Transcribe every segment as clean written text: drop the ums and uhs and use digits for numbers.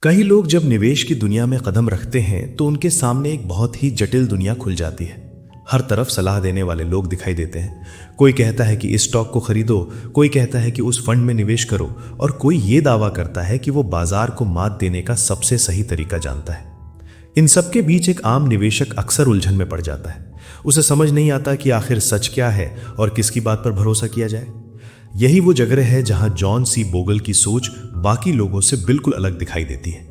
कई लोग जब निवेश की दुनिया में कदम रखते हैं तो उनके सामने एक बहुत ही जटिल दुनिया खुल जाती है। हर तरफ सलाह देने वाले लोग दिखाई देते हैं। कोई कहता है कि इस स्टॉक को खरीदो, कोई कहता है कि उस फंड में निवेश करो, और कोई ये दावा करता है कि वो बाजार को मात देने का सबसे सही तरीका जानता है। इन सबके बीच एक आम निवेशक अक्सर उलझन में पड़ जाता है। उसे समझ नहीं आता कि आखिर सच क्या है और किसकी बात पर भरोसा किया जाए। यही वो जगह है जहां जॉन सी बोगल की सोच बाकी लोगों से बिल्कुल अलग दिखाई देती है।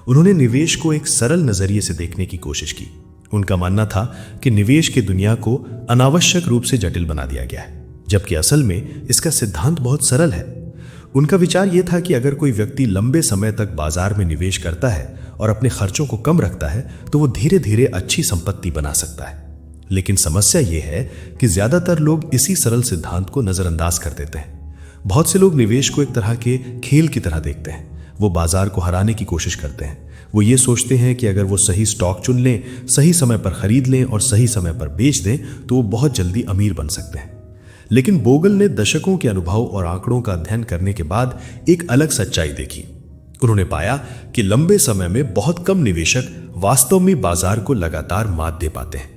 उन्होंने निवेश को एक सरल नजरिए से देखने की कोशिश की। उनका मानना था कि निवेश की दुनिया को अनावश्यक रूप से जटिल बना दिया गया है, जबकि असल में इसका सिद्धांत बहुत सरल है। उनका विचार यह था कि अगर कोई व्यक्ति लंबे समय तक बाजार में निवेश करता है और अपने खर्चों को कम रखता है तो वो धीरे धीरे अच्छी संपत्ति बना सकता है। लेकिन समस्या यह है कि ज्यादातर लोग इसी सरल सिद्धांत को नजरअंदाज कर देते हैं। बहुत से लोग निवेश को एक तरह के खेल की तरह देखते हैं। वो बाजार को हराने की कोशिश करते हैं। वो ये सोचते हैं कि अगर वो सही स्टॉक चुन लें, सही समय पर खरीद लें और सही समय पर बेच दें तो वो बहुत जल्दी अमीर बन सकते हैं। लेकिन बोगल ने दशकों के अनुभव और आंकड़ों का अध्ययन करने के बाद एक अलग सच्चाई देखी। उन्होंने पाया कि लंबे समय में बहुत कम निवेशक वास्तव में बाजार को लगातार मात दे पाते हैं।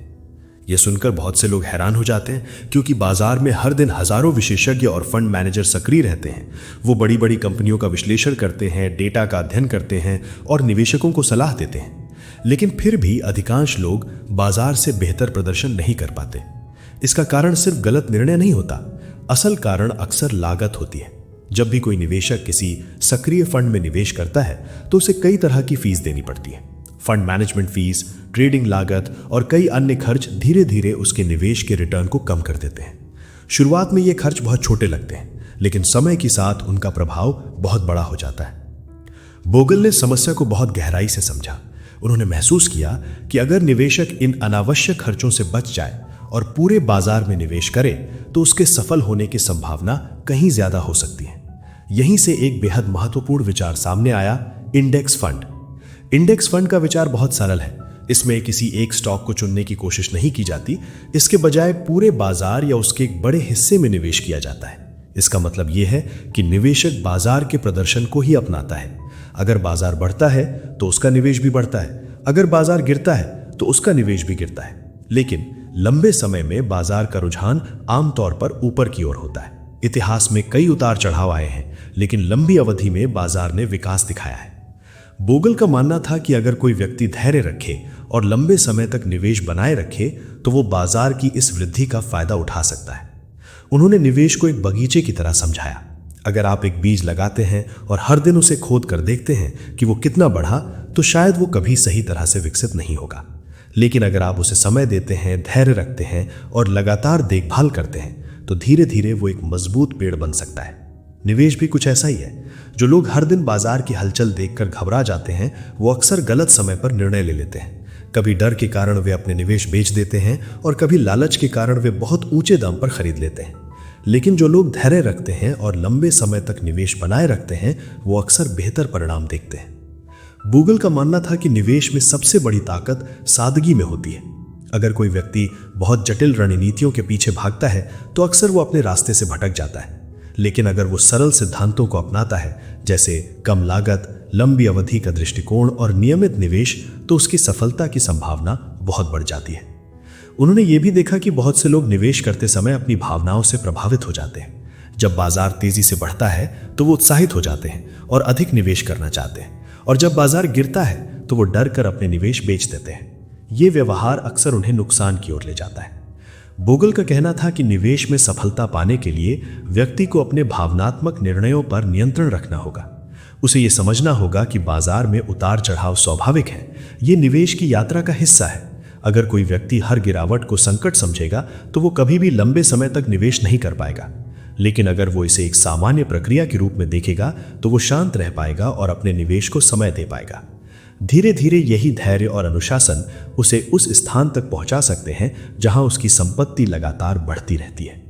यह सुनकर बहुत से लोग हैरान हो जाते हैं, क्योंकि बाजार में हर दिन हजारों विशेषज्ञ और फंड मैनेजर सक्रिय रहते हैं। वो बड़ी बड़ी कंपनियों का विश्लेषण करते हैं, डेटा का अध्ययन करते हैं और निवेशकों को सलाह देते हैं। लेकिन फिर भी अधिकांश लोग बाजार से बेहतर प्रदर्शन नहीं कर पाते। इसका कारण सिर्फ गलत निर्णय नहीं होता, असल कारण अक्सर लागत होती है। जब भी कोई निवेशक किसी सक्रिय फंड में निवेश करता है तो उसे कई तरह की फीस देनी पड़ती है। फंड मैनेजमेंट फीस, ट्रेडिंग लागत और कई अन्य खर्च धीरे धीरे उसके निवेश के रिटर्न को कम कर देते हैं। शुरुआत में ये खर्च बहुत छोटे लगते हैं, लेकिन समय के साथ उनका प्रभाव बहुत बड़ा हो जाता है। बोगल ने समस्या को बहुत गहराई से समझा। उन्होंने महसूस किया कि अगर निवेशक इन अनावश्यक खर्चों से बच जाए और पूरे बाजार में निवेश करे तो उसके सफल होने की संभावना कहीं ज्यादा हो सकती है। यहीं से एक बेहद महत्वपूर्ण विचार सामने आया, इंडेक्स फंड। इंडेक्स फंड का विचार बहुत सरल है। इसमें किसी एक स्टॉक को चुनने की कोशिश नहीं की जाती, इसके बजाय पूरे बाजार या उसके एक बड़े हिस्से में निवेश किया जाता है। इसका मतलब यह है कि निवेशक बाजार के प्रदर्शन को ही अपनाता है। अगर बाजार बढ़ता है तो उसका निवेश भी बढ़ता है, अगर बाजार गिरता है तो उसका निवेश भी गिरता है। लेकिन लंबे समय में बाजार का रुझान आमतौर पर ऊपर की ओर होता है। इतिहास में कई उतार चढ़ाव आए हैं, लेकिन लंबी अवधि में बाजार ने विकास दिखाया है। बोगल का मानना था कि अगर कोई व्यक्ति धैर्य रखे और लंबे समय तक निवेश बनाए रखे तो वो बाजार की इस वृद्धि का फायदा उठा सकता है। उन्होंने निवेश को एक बगीचे की तरह समझाया। अगर आप एक बीज लगाते हैं और हर दिन उसे खोद कर देखते हैं कि वो कितना बढ़ा, तो शायद वो कभी सही तरह से विकसित नहीं होगा। लेकिन अगर आप उसे समय देते हैं, धैर्य रखते हैं और लगातार देखभाल करते हैं तो धीरे धीरे वो एक मजबूत पेड़ बन सकता है। निवेश भी कुछ ऐसा ही है। जो लोग हर दिन बाजार की हलचल देखकर घबरा जाते हैं वो अक्सर गलत समय पर निर्णय ले लेते हैं। कभी डर के कारण वे अपने निवेश बेच देते हैं और कभी लालच के कारण वे बहुत ऊंचे दाम पर खरीद लेते हैं। लेकिन जो लोग धैर्य रखते हैं और लंबे समय तक निवेश बनाए रखते हैं वो अक्सर बेहतर परिणाम देखते हैं। बोगल का मानना था कि निवेश में सबसे बड़ी ताकत सादगी में होती है। अगर कोई व्यक्ति बहुत जटिल रणनीतियों के पीछे भागता है तो अक्सर वो अपने रास्ते से भटक जाता है। लेकिन अगर वो सरल सिद्धांतों को अपनाता है, जैसे कम लागत, लंबी अवधि का दृष्टिकोण और नियमित निवेश, तो उसकी सफलता की संभावना बहुत बढ़ जाती है। उन्होंने ये भी देखा कि बहुत से लोग निवेश करते समय अपनी भावनाओं से प्रभावित हो जाते हैं। जब बाजार तेजी से बढ़ता है तो वो उत्साहित हो जाते हैं और अधिक निवेश करना चाहते हैं, और जब बाजार गिरता है तो वो डर कर अपने निवेश बेच देते हैं। ये व्यवहार अक्सर उन्हें नुकसान की ओर ले जाता है। बोगल का कहना था कि निवेश में सफलता पाने के लिए व्यक्ति को अपने भावनात्मक निर्णयों पर नियंत्रण रखना होगा। उसे यह समझना होगा कि बाजार में उतार चढ़ाव स्वाभाविक है, ये निवेश की यात्रा का हिस्सा है। अगर कोई व्यक्ति हर गिरावट को संकट समझेगा तो वो कभी भी लंबे समय तक निवेश नहीं कर पाएगा। लेकिन अगर वो इसे एक सामान्य प्रक्रिया के रूप में देखेगा तो वो शांत रह पाएगा और अपने निवेश को समय दे पाएगा। धीरे धीरे यही धैर्य और अनुशासन उसे उस स्थान तक पहुंचा सकते हैं जहां उसकी संपत्ति लगातार बढ़ती रहती है।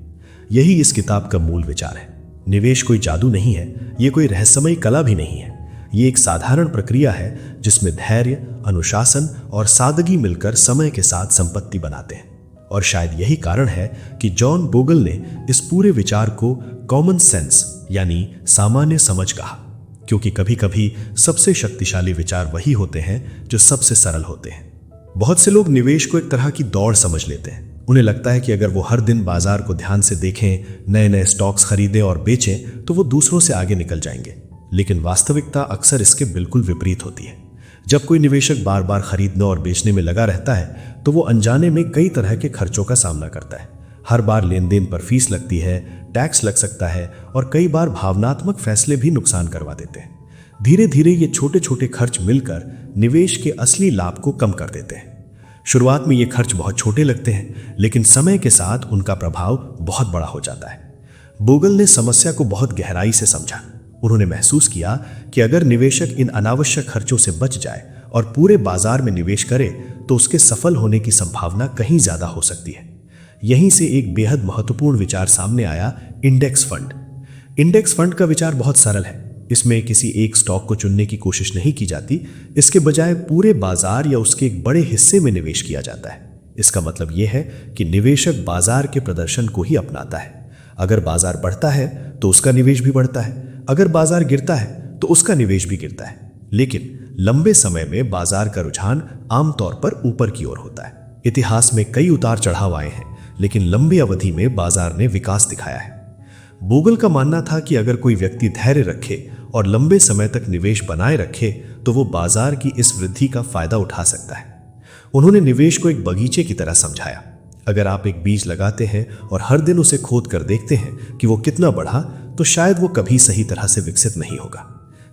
यही इस किताब का मूल विचार है। निवेश कोई जादू नहीं है, ये कोई रहस्यमयी कला भी नहीं है। ये एक साधारण प्रक्रिया है जिसमें धैर्य, अनुशासन और सादगी मिलकर समय के साथ संपत्ति बनाते हैं। और शायद यही कारण है कि जॉन बोगल ने इस पूरे विचार को कॉमन सेंस यानी सामान्य समझ कहा, क्योंकि कभी कभी सबसे शक्तिशाली विचार वही होते हैं जो सबसे सरल होते हैं। बहुत से लोग निवेश को एक तरह की दौड़ समझ लेते हैं। उन्हें लगता है कि अगर वो हर दिन बाजार को ध्यान से देखें, नए नए स्टॉक्स खरीदें और बेचें तो वो दूसरों से आगे निकल जाएंगे। लेकिन वास्तविकता अक्सर इसके बिल्कुल विपरीत होती है। जब कोई निवेशक बार बार खरीदने और बेचने में लगा रहता है तो वो अनजाने में कई तरह के खर्चों का सामना करता है। हर बार लेन देन पर फीस लगती है, टैक्स लग सकता है और कई बार भावनात्मक फैसले भी नुकसान करवा देते हैं। धीरे धीरे ये छोटे छोटे खर्च मिलकर निवेश के असली लाभ को कम कर देते हैं। शुरुआत में ये खर्च बहुत छोटे लगते हैं, लेकिन समय के साथ उनका प्रभाव बहुत बड़ा हो जाता है। बोगल ने समस्या को बहुत गहराई से समझा। उन्होंने महसूस किया कि अगर निवेशक इन अनावश्यक खर्चों से बच जाए और पूरे बाजार में निवेश करे तो उसके सफल होने की संभावना कहीं ज्यादा हो सकती है। यहीं से एक बेहद महत्वपूर्ण विचार सामने आया, इंडेक्स फंड। इंडेक्स फंड का विचार बहुत सरल है। इसमें किसी एक स्टॉक को चुनने की कोशिश नहीं की जाती, इसके बजाय पूरे बाजार या उसके एक बड़े हिस्से में निवेश किया जाता है। इसका मतलब यह है कि निवेशक बाजार के प्रदर्शन को ही अपनाता है। अगर बाजार बढ़ता है तो उसका निवेश भी बढ़ता है, अगर बाजार गिरता है तो उसका निवेश भी गिरता है। लेकिन लंबे समय में बाजार का रुझान आमतौर पर ऊपर की ओर होता है। इतिहास में कई उतार चढ़ाव आए हैं, लेकिन लंबी अवधि में बाजार ने विकास दिखाया है। बोगल का मानना था कि अगर कोई व्यक्ति धैर्य रखे और लंबे समय तक निवेश बनाए रखे तो वो बाजार की इस वृद्धि का फायदा उठा सकता है। उन्होंने निवेश को एक बगीचे की तरह समझाया। अगर आप एक बीज लगाते हैं और हर दिन उसे खोद कर देखते हैं कि वो कितना बढ़ा, तो शायद वो कभी सही तरह से विकसित नहीं होगा।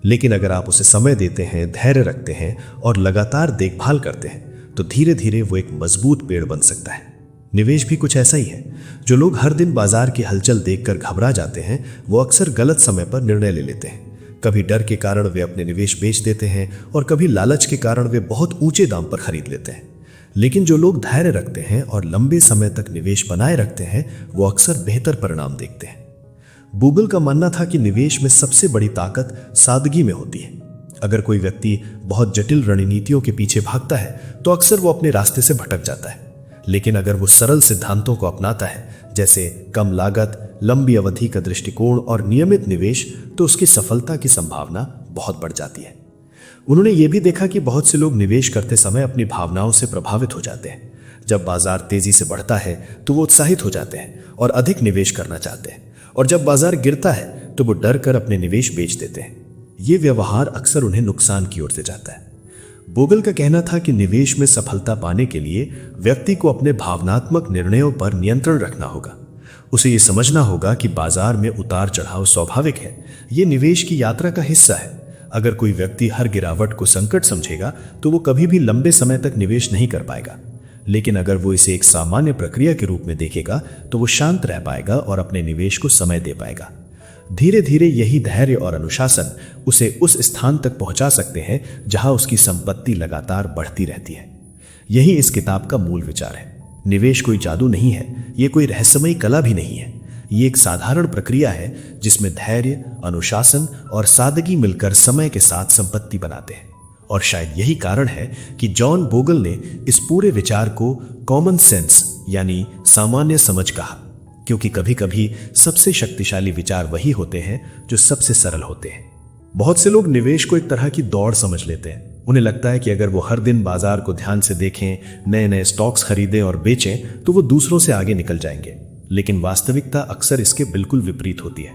लेकिन अगर आप उसे समय देते हैं, धैर्य रखते हैं और लगातार देखभाल करते हैं तो धीरे धीरे वो एक मजबूत पेड़ बन सकता है। निवेश भी कुछ ऐसा ही है। जो लोग हर दिन बाजार की हलचल देखकर घबरा जाते हैं वो अक्सर गलत समय पर निर्णय ले लेते हैं। कभी डर के कारण वे अपने निवेश बेच देते हैं और कभी लालच के कारण वे बहुत ऊंचे दाम पर खरीद लेते हैं। लेकिन जो लोग धैर्य रखते हैं और लंबे समय तक निवेश बनाए रखते हैं वो अक्सर बेहतर परिणाम देखते हैं। बोगल का मानना था कि निवेश में सबसे बड़ी ताकत सादगी में होती है। अगर कोई व्यक्ति बहुत जटिल रणनीतियों के पीछे भागता है तो अक्सर वो अपने रास्ते से भटक जाता है। लेकिन अगर वो सरल सिद्धांतों को अपनाता है, जैसे कम लागत, लंबी अवधि का दृष्टिकोण और नियमित निवेश, तो उसकी सफलता की संभावना बहुत बढ़ जाती है। उन्होंने ये भी देखा कि बहुत से लोग निवेश करते समय अपनी भावनाओं से प्रभावित हो जाते हैं। जब बाजार तेजी से बढ़ता है तो वो उत्साहित हो जाते हैं और अधिक निवेश करना चाहते हैं, और जब बाजार गिरता है तो वो डर कर अपने निवेश बेच देते हैं। ये व्यवहार अक्सर उन्हें नुकसान की ओर से जाता है। बोगल का कहना था कि निवेश में सफलता पाने के लिए व्यक्ति को अपने भावनात्मक निर्णयों पर नियंत्रण रखना होगा। उसे ये समझना होगा कि बाजार में उतार चढ़ाव स्वाभाविक है, ये निवेश की यात्रा का हिस्सा है। अगर कोई व्यक्ति हर गिरावट को संकट समझेगा तो वो कभी भी लंबे समय तक निवेश नहीं कर पाएगा। लेकिन अगर वो इसे एक सामान्य प्रक्रिया के रूप में देखेगा तो वो शांत रह पाएगा और अपने निवेश को समय दे पाएगा। धीरे धीरे यही धैर्य और अनुशासन उसे उस स्थान तक पहुंचा सकते हैं जहां उसकी संपत्ति लगातार बढ़ती रहती है। यही इस किताब का मूल विचार है। निवेश कोई जादू नहीं है, ये कोई रहस्यमयी कला भी नहीं है। ये एक साधारण प्रक्रिया है जिसमें धैर्य, अनुशासन और सादगी मिलकर समय के साथ संपत्ति बनाते हैं। और शायद यही कारण है कि जॉन बोगल ने इस पूरे विचार को कॉमन सेंस यानी सामान्य समझ कहा, क्योंकि कभी कभी सबसे शक्तिशाली विचार वही होते हैं जो सबसे सरल होते हैं। बहुत से लोग निवेश को एक तरह की दौड़ समझ लेते हैं। उन्हें लगता है कि अगर वो हर दिन बाजार को ध्यान से देखें, नए नए स्टॉक्स खरीदें और बेचें तो वो दूसरों से आगे निकल जाएंगे। लेकिन वास्तविकता अक्सर इसके बिल्कुल विपरीत होती है।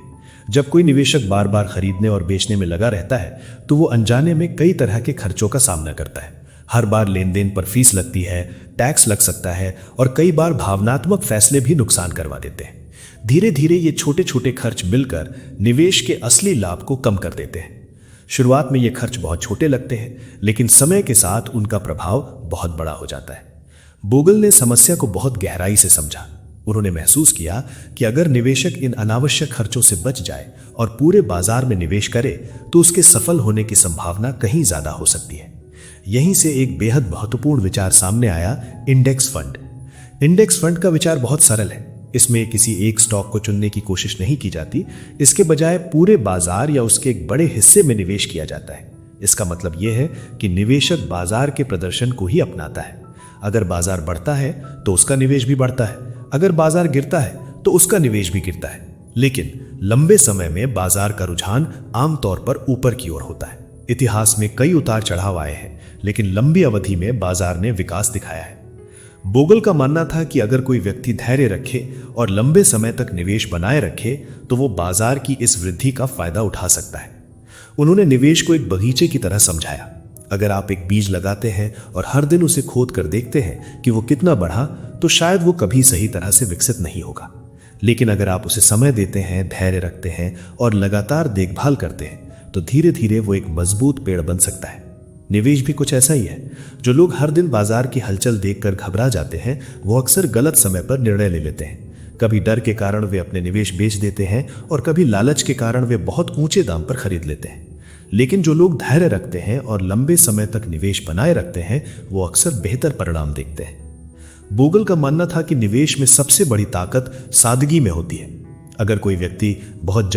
जब कोई निवेशक बार बार खरीदने और बेचने में लगा रहता है तो वो अनजाने में कई तरह के खर्चों का सामना करता है। हर बार लेन देन पर फीस लगती है, टैक्स लग सकता है और कई बार भावनात्मक फैसले भी नुकसान करवा देते हैं। धीरे धीरे ये छोटे छोटे खर्च मिलकर निवेश के असली लाभ को कम कर देते हैं। शुरुआत में ये खर्च बहुत छोटे लगते हैं, लेकिन समय के साथ उनका प्रभाव बहुत बड़ा हो जाता है। बोगल ने समस्या को बहुत गहराई से समझा। उन्होंने महसूस किया कि अगर निवेशक इन अनावश्यक खर्चों से बच जाए और पूरे बाजार में निवेश करे तो उसके सफल होने की संभावना कहीं ज्यादा हो सकती है। यहीं से एक बेहद महत्वपूर्ण विचार सामने आया, इंडेक्स फंड। इंडेक्स फंड का विचार बहुत सरल है। इसमें किसी एक स्टॉक को चुनने की कोशिश नहीं की जाती, इसके बजाय पूरे बाजार या उसके एक बड़े हिस्से में निवेश किया जाता है। इसका मतलब यह है कि निवेशक बाजार के प्रदर्शन को ही अपनाता है। अगर बाजार बढ़ता है तो उसका निवेश भी बढ़ता है, अगर बाजार गिरता है तो उसका निवेश भी गिरता है। लेकिन लंबे समय में बाजार का रुझान आमतौर पर ऊपर की ओर होता है। इतिहास में कई उतार चढ़ाव आए हैं, लेकिन लंबी अवधि में बाजार ने विकास दिखाया है। बोगल का मानना था कि अगर कोई व्यक्ति धैर्य रखे और लंबे समय तक निवेश बनाए रखे तो वो बाजार की इस वृद्धि का फायदा उठा सकता है। उन्होंने निवेश को एक बगीचे की तरह समझाया। अगर आप एक बीज लगाते हैं और हर दिन उसे खोद कर देखते हैं कि वो कितना बढ़ा, तो शायद वो कभी सही तरह से विकसित नहीं होगा। लेकिन अगर आप उसे समय देते हैं, धैर्य रखते हैं और लगातार देखभाल करते हैं, तो धीरे धीरे वो एक मजबूत पेड़ बन सकता है। निवेश भी कुछ ऐसा ही है। जो लोग हर दिन बाजार की हलचल देखकर घबरा जाते हैं, वो अक्सर गलत समय पर निर्णय ले लेते हैं। कभी डर के कारण वे अपने निवेश बेच देते हैं और कभी लालच के कारण वे बहुत ऊंचे दाम पर खरीद लेते हैं। लेकिन जो लोग धैर्य रखते हैं और लंबे समय तक निवेश बनाए रखते हैं, वो अक्सर बेहतर परिणाम देखते हैं। बोगल का मानना था कि निवेश में सबसे बड़ी ताकत सादगी में होती है। अगर कोई व्यक्ति बहुत